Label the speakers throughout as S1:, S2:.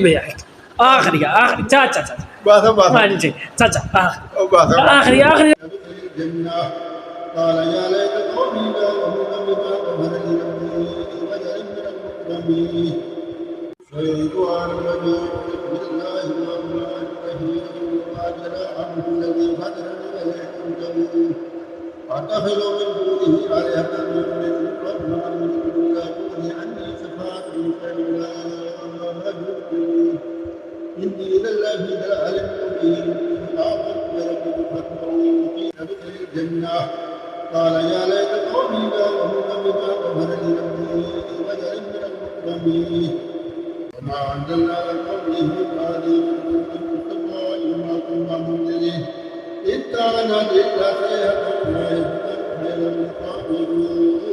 S1: بيعك آخري تاتا ما نجي تاتا آخري
S2: الجنة قال يا ليت قومي يعلمون بما غفر لي ربي وجعلني من المكرمين شيطان الرجيم بسم الله الرحمن الرحيم وأجل عبد الذي فطرني إليكم جميل أتخذ من دونه آلهة الرحمن لا تغني عني شفاعتهم فلا يجوزون إني لله ضلال مبين آمنت بربكم فاتقون قيل ادخل الجنة قال يا ليت قومي يعلمون بما غفر لي ربي وجعلني من المكرمين وما أنزلنا على قومه من بعده من المصطفى وما كنا منزلين إذ كانت إلا سيئة واحدة خير من قائلين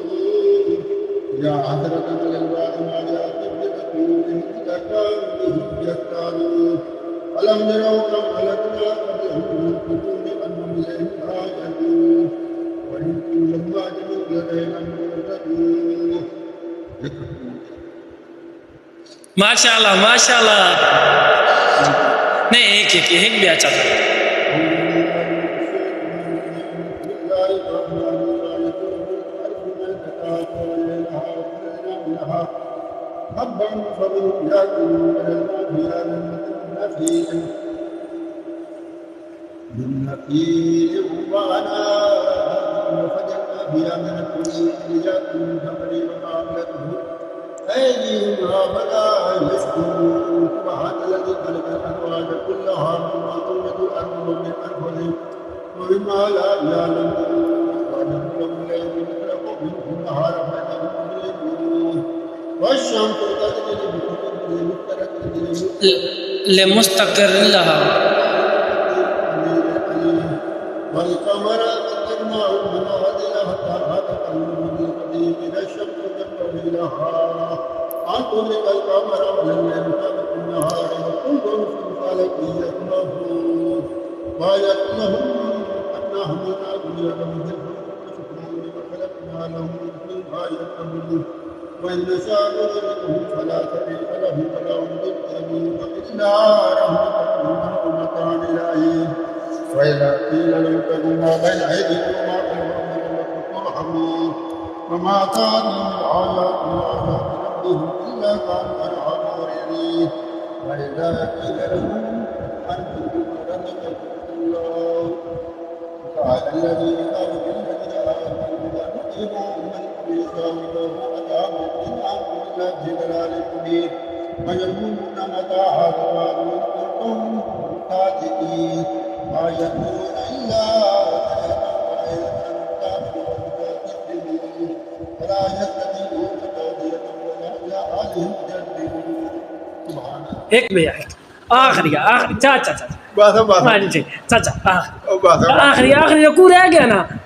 S2: يا حسرة على الباقي ما جاءت بتكون إذا كانوا به يستعجلون ألم يروا كم أهلكنا قبلهم من قرون أنهم إليهم راجعون وإن كل ما جميع لدينا مرتدون
S1: माशाल्लाह नहीं एक भी अच्छा था
S2: حبا فمنهم يأكلون ولنا فيها من نخيل وعناب وفجرنا فيها من الكل يأكل من ثمر وما عملته أيديهم فلا يشكرون سبحان الذي خلق الأزواج كلها مما تنبت الأرض ومن أنفسهم ومما لا يعلمون وجعل لهم الليل يخلق منه النهار فيتبعون يجرون والشمس تجري
S1: لمستقر لها
S2: والقمر قدرناه منازل حتى عاد كالعرجون القديم إذا الشمس تنبغي لها أن تدرك القمر والليل سابق النهار وكل في فلك يسبحون وآية لهم أنا حملنا الدنيا بمثل وشكرون وخلقنا لهم منها يركبون وإن نشاء نغرقهم فلا شريك له ولا هم يكذبون وإلا رحمة مكان إلهي وإذا قيل لهم اتقوا ما بين أيديكم وما خلفكم لعلكم ترحمون وما كان من آيات ربهم إلا كانوا عنها معرضين وإذا قيل لهم أنفقوا رزقكم الله قال الذين كانوا بالذين آمنوا ونطعموا من يشاء له أطعام الإنعام إلا في ضلال مبين ويقولون متى هذا الوعد إن كنتم صادقين ما يقولون إلا ولا يستطيعون توصية ولا بأهلهم يجادلون سبحان الله
S1: एक بيعك آخري تاتا ما نجي تاتا آخري يقول يا جانا